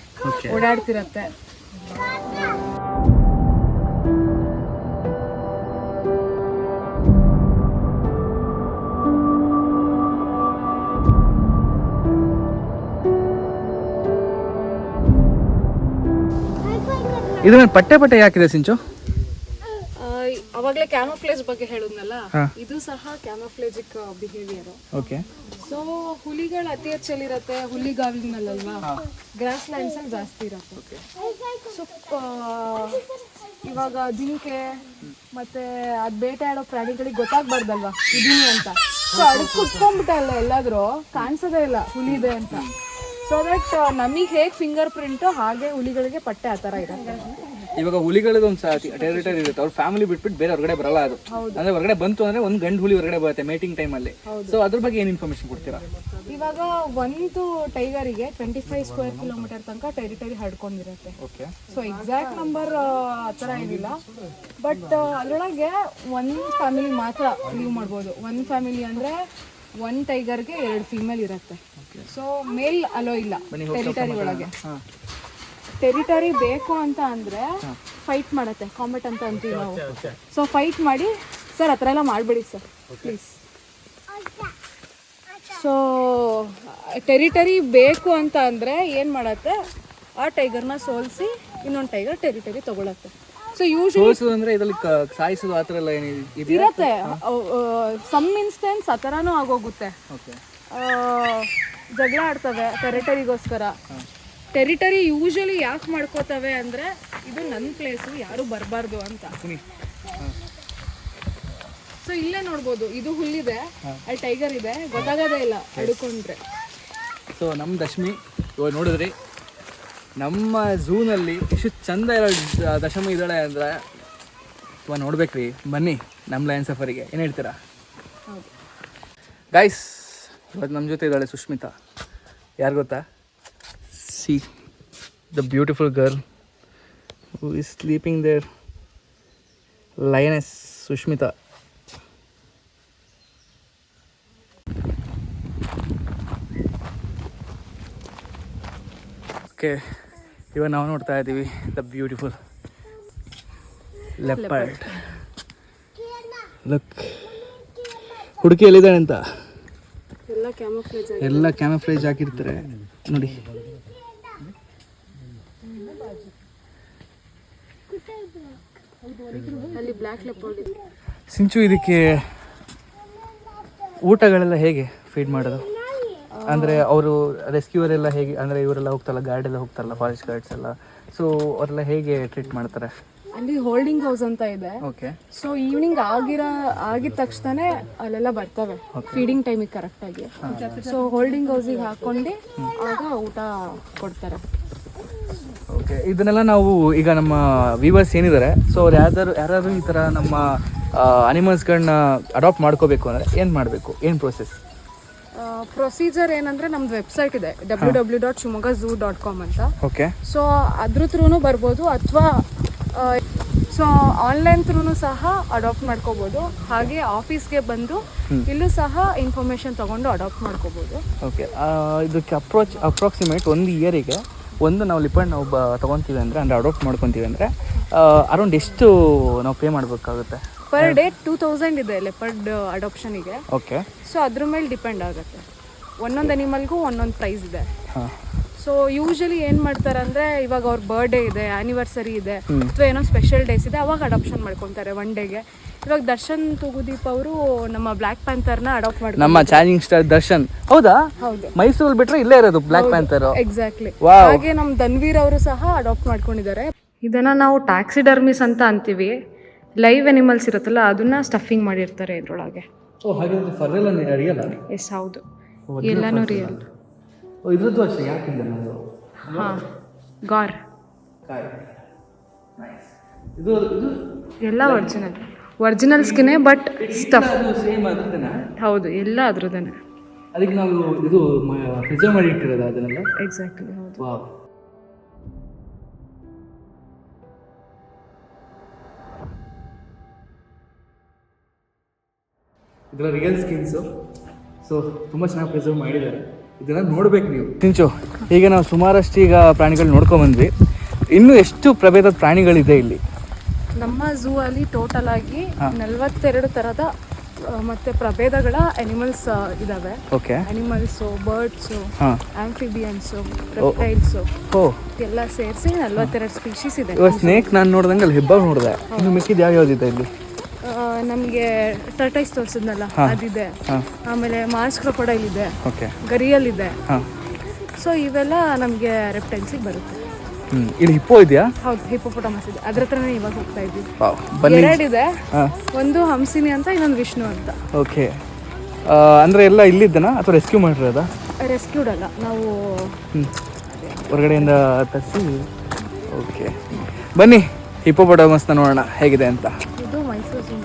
ಓಡಾಡ್ತಿರತ್ತೆ. ಇದು ಪಟ್ಟೆ ಯಾಕಿದೆ ಸಿಂಚು? ಅವಾಗಲೇ ಕ್ಯಾಮೋಫ್ಲೇಜ್ ಬಗ್ಗೆ ಹೇಳಿದ್ನಲ್ಲ, ಇದು ಸಹ ಕ್ಯಾಮೋಫ್ಲೇಜಿಕ್ ಬಿಹೇವಿಯರ್. ಓಕೆ. ಸೊ ಹುಲಿಗಳು ಅತಿ ಹೆಚ್ಚಲ್ಲಿರುತ್ತೆ ಹುಲ್ಲಿಗಾವಲಿನಲ್ವಾ, ಗ್ರಾಸ್ ಲ್ಯಾಂಡ್ಸ್ ಅಲ್ಲಿ ಜಾಸ್ತಿ ಇರುತ್ತೆ. ಸೊ ಇವಾಗ ಜಿಂಕೆ ಮತ್ತೆ ಅದ್ ಬೇಟೆ ಆಡೋ ಪ್ರಾಣಿಗಳಿಗೆ ಗೊತ್ತಾಗ್ಬಾರ್ದಲ್ವಾ ಇದೀನಿ ಅಂತ. ಸೊ ಅದಕ್ಕೆ ಕುತ್ಕೊಂಡ್ಬಿಟ್ಟಲ್ಲ, ಎಲ್ಲಾದ್ರೂ ಕಾಣಿಸೋದೇ ಇಲ್ಲ ಹುಲಿ ಇದೆ ಅಂತ. ಸೊ ದಟ್ ನಮಗೆ ಹೇಗೆ ಫಿಂಗರ್ ಪ್ರಿಂಟು ಹಾಗೆ ಹುಲಿಗಳಿಗೆ ಪಟ್ಟೆ ಆ ಥರ ಇರುತ್ತೆ. ಇವಾಗ ಹುಲಿಗಳದ್ದು ಒಂದು ಟೆರಿಟರಿ ಇರುತ್ತೆ, ಅವ್ರ ಫ್ಯಾಮಿಲಿ ಬಿಟ್ಬಿಟ್ಟು ಬೇರೆ ಹೊರಗಡೆ ಬರಲ್ಲ. ಅದು ಅಂದ್ರೆ ಹೊರಗಡೆ ಬಂತು ಅಂದ್ರೆ ಒಂದು ಗಂಡು ಹುಲಿ ಹೊರಗಡೆ ಬರುತ್ತೆ ಮೇಟಿಂಗ್ ಟೈಮಲ್ಲಿ. ಸೊ ಅದ್ರ ಬಗ್ಗೆ ಏನು ಇನ್ಫಾರ್ಮೇಶನ್ ಕೊಡ್ತೀರಾ? ಇವಾಗ ಒಂದು ಟೈಗರಿಗೆ 25 ಸ್ಕ್ವೇರ್ ಕಿಲೋಮೀಟರ್ ತನಕ ಟೆರಿಟರಿ ಹಡ್ಕೊಂಡಿರುತ್ತೆ. ಸೊ ಎಕ್ಸಾಕ್ಟ್ ನಂಬರ್ ಆ ಥರ ಏನಿಲ್ಲ, ಬಟ್ ಅದರೊಳಗೆ ಒಂದು ಫ್ಯಾಮಿಲಿ ಮಾತ್ರ ಲೀವ್ ಮಾಡ್ಬೋದು. ಒಂದು ಫ್ಯಾಮಿಲಿ ಅಂದರೆ 1 ಟೈಗರ್ಗೆ 2 ಫೀಮೇಲ್ ಇರುತ್ತೆ. ಸೊ ಮೇಲ್ ಅಲೋ ಇಲ್ಲ ಟೆರಿಟರಿ ಒಳಗೆ. ಟೆರಿಟರಿ ಬೇಕು ಅಂತ ಅಂದರೆ ಫೈಟ್ ಮಾಡುತ್ತೆ, ಕಾಂಬಟ್ ಅಂತ ಅಂತೀವಿ ನಾವು. ಸೊ ಫೈಟ್ ಮಾಡಿ, ಸರ್ ಆ ಥರ ಎಲ್ಲ ಮಾಡಬೇಡಿ ಸರ್ ಪ್ಲೀಸ್. ಸೊ ಟೆರಿಟರಿ ಬೇಕು ಅಂತ ಅಂದರೆ ಏನು ಮಾಡತ್ತೆ, ಆ ಟೈಗರ್ನ ಸೋಲಿಸಿ ಇನ್ನೊಂದು ಟೈಗರ್ ಟೆರಿಟರಿ ತೊಗೊಳತ್ತೆ. ಸೊ ಯೂಶಲಿ ಸೋಲ್ಸೋದು ಅಂದರೆ ಇದರಲ್ಲಿ ಸಾಯಿಸೋದು ಆ ಥರ ಎಲ್ಲ ಏನಿದೆ? ಇರತ್ತೆ. ಸಮ್ ಇನ್ಸ್ಟೆನ್ಸ್ ಆ ಥರನೂ ಆಗೋಗುತ್ತೆ. ಓಕೆ. ಜಗಳ ಆಡ್ತವೆ ಟೆರಿಟರಿಗೋಸ್ಕರ. ಟೆರಿಟರಿ ಯೂಶಲಿ ಯಾಕೆ ಮಾಡ್ಕೋತವೆ ಅಂದರೆ ಇದು ನನ್ನ ಪ್ಲೇಸು, ಯಾರು ಬರಬಾರ್ದು ಅಂತ. ಸೊ ಇಲ್ಲೇ ನೋಡ್ಬೋದು, ಇದು ಹುಲ್ಲಿದೆ, ಅಲ್ಲಿ ಟೈಗರ್ ಇದೆ, ಗೊತ್ತಾಗೋದೇ ಇಲ್ಲ ಹಿಡ್ಕೊಂಡ್ರೆ. ಸೊ ನಮ್ಮ ದಶಮಿ ಇವಾಗ ನೋಡಿದ್ರಿ, ನಮ್ಮ ಝೂನಲ್ಲಿ ಎಷ್ಟು ಚಂದ ಇರೋ ದಶಮಿ ಇದ್ದಾಳೆ ಅಂದರೆ ಇವಾಗ ನೋಡ್ಬೇಕ್ರಿ. ಬನ್ನಿ ನಮ್ಮ ಲಯನ್ ಸಫರಿಗೆ. ಏನು ಹೇಳ್ತೀರಾ ಗೈಸ್? ಇವತ್ತು ನಮ್ಮ ಜೊತೆ ಇದ್ದಾಳೆ ಸುಷ್ಮಿತಾ. ಯಾರು ಗೊತ್ತಾ? See the beautiful girl who is sleeping there, lioness Sushmita. Okay, ಇವಾಗ ನಾವು ನೋಡ್ತಾ ಇದ್ದೀವಿ ದ ಬ್ಯೂಟಿಫುಲ್ ಲೆಪರ್ಡ್. ಲುಕ್, ಹುಡುಕಿ ಎಲ್ಲಿದ್ದಾಳೆ ಅಂತ ಎಲ್ಲ ಕ್ಯಾಮಫ್ಲೇಜ್ ಹಾಕಿರ್ತಾರೆ ನೋಡಿ. ಅಲ್ಲಿ ಬ್ಲ್ಯಾಕ್ ಲೆಪರ್ಡ್ ಇದೆ. ಸಿಂಚು, ಇದಕ್ಕೆ ಊಟಗಳೆಲ್ಲ ಹೇಗೆ ಫೀಡ್ ಮಾಡೋದು? ಅಂದರೆ ಅವರು ರೆಸ್ಕ್ಯೂವರ್ ಎಲ್ಲ ಹೇಗೆ, ಅಂದರೆ ಇವರೆಲ್ಲ ಹೋಗ್ತಾರಲ್ಲ, ಗಾರ್ಡ್ ಎಲ್ಲ ಹೋಗ್ತಾರಲ್ಲ, ಫಾರೆಸ್ಟ್ ಗಾರ್ಡ್ಸ್ ಎಲ್ಲ, ಸೊ ಅವರೆಲ್ಲ ಹೇಗೆ ಟ್ರೀಟ್ ಮಾಡ್ತಾರೆ? ಅಲ್ಲಿ ಹೋಲ್ಡಿಂಗ್ ಹೌಸ್ ಅಂತ ಇದೆ. ಓಕೆ. ಸೊ ಈವ್ನಿಂಗ್ ಆಗಿದ ತಕ್ಷಣನೇ ಅಲ್ಲೆಲ್ಲ ಬರ್ತವೆ ಫೀಡಿಂಗ್ ಟೈಮಿಗೆ ಕರೆಕ್ಟಾಗಿ. ಸೊ ಹೋಲ್ಡಿಂಗ್ ಹೌಸಿಗೆ ಹಾಕೊಂಡು ಆಗ ಊಟ ಕೊಡ್ತಾರೆ. ಓಕೆ, ಇದನ್ನೆಲ್ಲ ನಾವು ಈಗ ನಮ್ಮ ವ್ಯೂವರ್ಸ್ ಏನಿದ್ದಾರೆ, ಸೊ ಅವ್ರು ಯಾರಾದರೂ ಈ ಥರ ನಮ್ಮ ಅನಿಮಲ್ಸ್ಗಳನ್ನ ಅಡಾಪ್ಟ್ ಮಾಡ್ಕೋಬೇಕು ಅಂದರೆ ಏನು ಮಾಡಬೇಕು, ಏನು ಪ್ರೋಸೆಸ್? ಪ್ರೊಸೀಜರ್ ಏನಂದರೆ ನಮ್ದು ವೆಬ್ಸೈಟ್ ಇದೆ www.shimoggazoo.com ಅಂತ. ಓಕೆ. ಸೊ ಅದ್ರ ಥ್ರೂ ಬರ್ಬೋದು, ಅಥವಾ ಸೊ ಆನ್ಲೈನ್ ಥ್ರೂ ಸಹ ಅಡಾಪ್ಟ್ ಮಾಡ್ಕೋಬೋದು. ಹಾಗೆ ಆಫೀಸ್ಗೆ ಬಂದು ಇಲ್ಲೂ ಸಹ ಇನ್ಫಾರ್ಮೇಷನ್ ತೊಗೊಂಡು ಅಡಾಪ್ಟ್ ಮಾಡ್ಕೋಬೋದು. ಓಕೆ. ಇದಕ್ಕೆ ಅಪ್ರಾಕ್ಸಿಮೇಟ್ ಒಂದು ಇಯರಿಗೆ ನಾವು ಲಿಪರ್ಡ್ ನಾವು ತೊಗೊತೀವಿ ಅಂದರೆ ಅಡಾಪ್ಟ್ ಮಾಡ್ಕೊತೀವಿ ಅಂದರೆ ಅರೌಂಡ್ ಎಷ್ಟು ನಾವು ಪೇ ಮಾಡಬೇಕಾಗುತ್ತೆ? ಪರ್ ಡೇ 2000 ಇದೆ ಲೆಪರ್ಡ್ ಅಡಾಪ್ಷನಿಗೆ. ಓಕೆ. ಸೊ ಅದ್ರ ಮೇಲೆ ಡಿಪೆಂಡ್ ಆಗುತ್ತೆ. ಒಂದೊಂದು ಅನಿಮಲ್ಗೂ ಒಂದೊಂದು ಪ್ರೈಸ್ ಇದೆ. ಹಾಂ. ಸೊ ಯೂಶಲಿ ಏನು ಮಾಡ್ತಾರೆ ಅಂದರೆ, ಇವಾಗ ಅವ್ರ ಬರ್ಡೇ ಇದೆ, ಆ್ಯನಿವರ್ಸರಿ ಇದೆ, ಅಥವಾ ಏನೋ ಸ್ಪೆಷಲ್ ಡೇಸ್ ಇದೆ, ಅವಾಗ ಅಡಾಪ್ಷನ್ ಮಾಡ್ಕೊತಾರೆ ಒನ್ ಡೇಗೆ. ಇವಾಗ ದರ್ಶನ್ ತೂಗುದೀಪ್ ಅವರು ನಮ್ಮ ಬ್ಲ್ಯಾಕ್ ಪ್ಯಾಂಥರ್ನ ಅಡಾಪ್ಟ್ ಮಾಡಿ, ನಮ್ಮ ಚಾಲೆಂಜಿಂಗ್ ಸ್ಟಾರ್ ದರ್ಶನ್. ಹೌದಾ? ಹೌದು. ಮೈಸೂರಲ್ಲಿ ಬಿಟ್ಟರೆ ಇಲ್ಲೇ ಇರೋದು ಬ್ಲ್ಯಾಕ್ ಪ್ಯಾಂಥರ್. ಎಕ್ಸಾಕ್ಟ್ಲಿ. ಹಾಗೆ ನಮ್ಮ ಧನ್ವೀರ್ ಅವರು ಸಹ ಅಡಾಪ್ಟ್ ಮಾಡ್ಕೊಂಡಿದ್ದಾರೆ. ಇದನ್ನು ನಾವು ಟ್ಯಾಕ್ಸಿಡರ್ಮಿಸ್ ಅಂತ ಅಂತೀವಿ. ಲೈವ್ ಅನಿಮಲ್ಸ್ ಇರುತ್ತಲ್ಲ, ಅದನ್ನ ಸ್ಟಫಿಂಗ್ ಮಾಡಿರ್ತಾರೆ ಇದರೊಳಗೆ. ಓ, ಹಾಗೆ ಫರ್ ಎಲ್ಲ ರಿಯಲ್? ಎಸ್, ಹೌದು, ಎಲ್ಲನೂ ರಿಯಲ್. ಇದ್ರದ್ದು ಅಷ್ಟೇ, ಯಾಕಿಲ್ಲ ನಾವು? ಹಾಂ, ಗಾರ್ ಇದು ಎಲ್ಲ ಒರಿಜಿನಲ್ ಸ್ಕಿನ್ನೇ, ಬಟ್ ಸ್ಟಫ್ ಸೇಮ್ ಅದ್ರದ್ದೇನಾ? ಹೌದು, ಎಲ್ಲ ಅದ್ರದ್ದೇನೆ. ಅದಕ್ಕೆ ನಾವು ಇದು ಪ್ರಿಸರ್ವ್ ಮಾಡಿ ಇಟ್ಟಿರೋದು ಅದನ್ನೆಲ್ಲ? ಎಕ್ಸಾಕ್ಟ್ಲಿ, ಹೌದು. ವಾವ್. ಇದರ ರಿಯಲ್ ಸ್ಕಿನ್ಸು, ಸೊ ತುಂಬ ಚೆನ್ನಾಗಿ ಪ್ರಿಸರ್ವ್ ಮಾಡಿದ್ದಾರೆ. ಇದನ್ನು ನೋಡ್ಬೇಕು ನೀವು. ಸಿಂಚು, ಈಗ ನಾವು ಸುಮಾರಷ್ಟು ಈಗ ಪ್ರಾಣಿಗಳು ನೋಡ್ಕೊಂಡ್ಬಂದ್ವಿ. ಇನ್ನೂ ಎಷ್ಟು ಪ್ರಭೇದದ ಪ್ರಾಣಿಗಳಿದೆ ಇಲ್ಲಿ? ನಮ್ಮ ಝೂ ಅಲ್ಲಿ ಟೋಟಲ್ ಆಗಿ 42 ಥರದ ಮತ್ತೆ ಪ್ರಭೇದಗಳ ಅನಿಮಲ್ಸ್ ಇದಾವೆ. ಓಕೆ. ಅನಿಮಲ್ಸು, ಬರ್ಡ್ಸು, ಆಂಫಿಬಿಯನ್ಸು, ರೆಪ್ಟೈಲ್ಸು ಎಲ್ಲ ಸೇರಿಸಿ 42 ಸ್ಪೀಶೀಸ್ ಇದೆ. ಇವಾಗ ಸ್ನೇಕ್ ನಾನು ನೋಡ್ದಂಗೆ ಅಲ್ಲಿ ಹೆಬ್ಬಾಗ್ ನೋಡಿದೆ. ಇನ್ನು ಮಿಕ್ಕಿದ್ದು ಯಾವ್ಯಾವ್ದಿದೆ ಇಲ್ಲಿ? ನಮಗೆ ಟರ್ಟೈಸ್ ತೋರಿಸಿದ್ನಲ್ಲ ಅದಿದೆ, ಆಮೇಲೆ ಮಾರ್ಸ್ ಕ್ರೊಕೊಡೈಲ್ ಇದೆ, ಗರಿಯಲ್ ಇದೆ. ಸೊ ಇವೆಲ್ಲ ನಮಗೆ ರೆಪ್ಟೈಲ್ಸಿಗೆ ಬರುತ್ತೆ. ಇಲ್ಲಿ ಹಿಪ್ಪೋ ಇದೆಯಾ? ಹೌದು, ಹಿಪ್ಪೋಪೊಟಮಸ್ ಇದೆ. ಅದ್ರ ಹತ್ರನೇ ಇವಾಗ ಹೋಗ್ತಾ ಇದ್ವಿ. ಎರಡಿದೆ, ಒಂದು ಹಂಸಿನಿ ಅಂತ, ಇನ್ನೊಂದು ವಿಷ್ಣು ಅಂತ. ಓಕೆ. ಅಂದರೆ ಎಲ್ಲ ಇಲ್ಲಿದ್ದನಾ ಅಥವಾ ರೆಸ್ಕ್ಯೂ ಮಾಡಿರೋದಾ? ರೆಸ್ಕ್ಯೂಡ್ ಅಲ್ಲ, ನಾವು ಹೊರಗಡೆಯಿಂದ ತರಿಸಿ. ಓಕೆ, ಬನ್ನಿ ಹಿಪ್ಪೋಪೊಟಮಸ್ನ ನೋಡೋಣ ಹೇಗಿದೆ ಅಂತ. ಇದು ಮೈಸೂರು ಝೂ.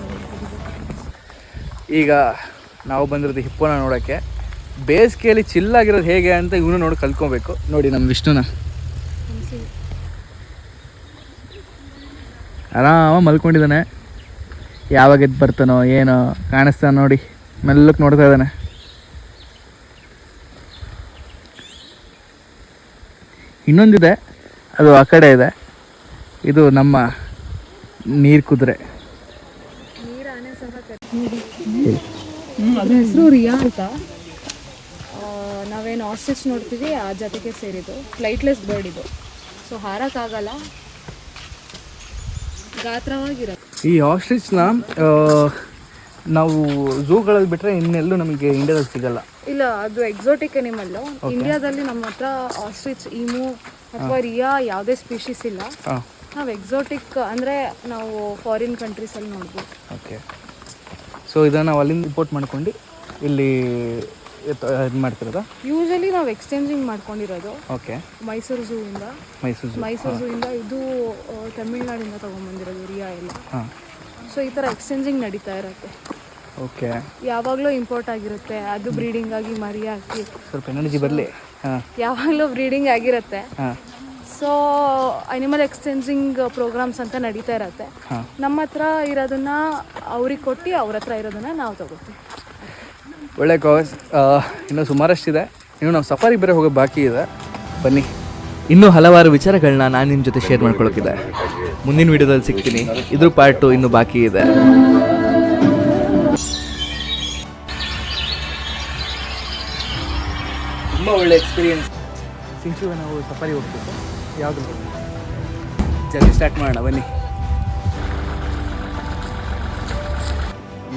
ಈಗ ನಾವು ಬಂದಿರೋದು ಹಿಪ್ಪೋನ ನೋಡೋಕ್ಕೆ. ಬೇಸಿಗೆಯಲ್ಲಿ ಚಿಲ್ಲಾಗಿರೋದು ಹೇಗೆ ಅಂತ ಇವನು ನೋಡಿ ಕಲ್ತ್ಕೊಬೇಕು. ನೋಡಿ ನಮ್ಮ ವಿಷ್ಣುನ ಆರಾಮ ಮಲ್ಕೊಂಡಿದ್ದಾನೆ. ಯಾವಾಗ ಎದ್ದು ಬರ್ತಾನೋ ಏನೋ ಕಾಣಿಸ್ತಾನೆ ನೋಡಿ, ಮೆಲ್ಲಕ್ಕೆ ನೋಡ್ತಾ ಇದ್ದಾನೆ. ಇನ್ನೊಂದಿದೆ, ಅದು ಆ ಕಡೆ ಇದೆ. ಇದು ನಮ್ಮ ನೀರು ಕುದುರೆ. ಅದ್ರ ಹೆಸರು ರಿಯಾ ಅಂತ. ನಾವೇನು ಆಸ್ಟ್ರಿಚ್ ನೋಡ್ತೀವಿ ಆ ಜೊತೆಗೆ ಸೇರಿದ್ದು. ಫ್ಲೈಟ್ಲೆಸ್ ಬರ್ಡ್ ಇದು, ಸೊ ಹಾರಕ್ಕಾಗಲ್ಲ, ಗಾತ್ರವಾಗಿರುತ್ತೆ. ಈ ಆಸ್ಟ್ರಿಚ್ನ ನಾವು ಝೂಗಳಲ್ಲಿ ಬಿಟ್ಟರೆ ಇನ್ನೆಲ್ಲೂ ನಮಗೆ ಇಂಡಿಯಾದಲ್ಲಿ ಸಿಗಲ್ಲ. ಇಲ್ಲ, ಅದು ಎಕ್ಸೋಟಿಕ್ ಅನಿಮಲ್ಲು. ಇಂಡಿಯಾದಲ್ಲಿ ನಮ್ಮ ಹತ್ರ ಆಸ್ಟ್ರಿಚ್, ಈಮು ಅಥವಾ ರಿಯಾ ಯಾವುದೇ ಸ್ಪೀಶೀಸ್ ಇಲ್ಲ. ಹಾಂ, ನಾವು ಎಕ್ಸೋಟಿಕ್ ಅಂದರೆ ನಾವು ಫಾರಿನ್ ಕಂಟ್ರೀಸಲ್ಲಿ ನೋಡ್ಬೋದು. ಓಕೆ. ಸೊ ಇದನ್ನು ನಾವು ಅಲ್ಲಿಂದ ಇಂಪೋರ್ಟ್ ಮಾಡ್ಕೊಂಡು ಇಲ್ಲಿ ಇದು ಮಾಡ್ತಿರೋದಾ? ಯೂಶಲಿ ನಾವು ಎಕ್ಸ್ಚೇಂಜಿಂಗ್ ಮಾಡ್ಕೊಂಡಿರೋದು. ಓಕೆ. ಮೈಸೂರು ಝೂಯಿಂದ. ಮೈಸೂರು ಝೂಯಿಂದ ಇದು ತಮಿಳ್ನಾಡಿಂದ ತೊಗೊಂಬಂದಿರೋದು ರಿಯಾ ಎಲ್ಲ. ಹಾಂ. ಸೊ ಈ ಥರ ಎಕ್ಸ್ಚೇಂಜಿಂಗ್ ನಡೀತಾ ಇರುತ್ತೆ. ಓಕೆ. ಯಾವಾಗಲೂ ಇಂಪೋರ್ಟ್ ಆಗಿರುತ್ತೆ, ಅದು ಬ್ರೀಡಿಂಗ್ ಆಗಿ ಮರಿ ಹಾಕಿ ಸ್ವಲ್ಪ ಎನರ್ಜಿ ಬರಲಿ. ಹಾಂ, ಯಾವಾಗಲೂ ಬ್ರೀಡಿಂಗ್ ಆಗಿರುತ್ತೆ. ಹಾಂ. ಸೊ ಅನಿಮಲ್ ಎಕ್ಸ್ಚೇಂಜಿಂಗ್ ಪ್ರೋಗ್ರಾಮ್ಸ್ ಅಂತ ನಡೀತಾ ಇರುತ್ತೆ. ಹಾಂ. ನಮ್ಮ ಹತ್ರ ಇರೋದನ್ನ ಅವ್ರಿಗೆ ಕೊಟ್ಟು ಅವ್ರ ಹತ್ರ ಇರೋದನ್ನ ನಾವು ತಗೋತೀವಿ. ಒಳ್ಳೆ ಕಾಸ್. ಇನ್ನೂ ಸುಮಾರಷ್ಟಿದೆ. ಇನ್ನು ನಾವು ಸಫಾರಿ ಬೇರೆ ಹೋಗೋ ಬಾಕಿ ಇದೆ. ಬನ್ನಿ. ಇನ್ನೂ ಹಲವಾರು ವಿಚಾರಗಳನ್ನ ನಾನು ನಿಮ್ಮ ಜೊತೆ ಶೇರ್ ಮಾಡ್ಕೊಳ್ಳೋಕ್ಕಿದೆ. ಮುಂದಿನ ವಿಡಿಯೋದಲ್ಲಿ ಸಿಗ್ತೀನಿ. ಇದ್ರ ಪಾರ್ಟ್ 2 ಇನ್ನೂ ಬಾಕಿ ಇದೆ. ತುಂಬ ಒಳ್ಳೆ ಎಕ್ಸ್ಪೀರಿಯನ್ಸ್. ಸಿಂಚುಗೆ ನಾವು ಸಫಾರಿ ಹೋಗ್ಬೇಕು. ಯಾವುದು ಜರ್ನಿ ಸ್ಟಾರ್ಟ್ ಮಾಡೋಣ ಬನ್ನಿ.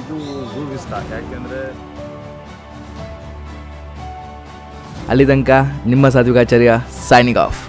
ಇದು ಝೂ ವಿಸ್ಟಾ. ಯಾಕೆಂದರೆ ಅಲ್ಲಿ ತನಕ ನಿಮ್ಮ ಸಾತ್ವಿಕಾಚಾರ್ಯ ಸೈನಿಂಗ್ ಆಫ್.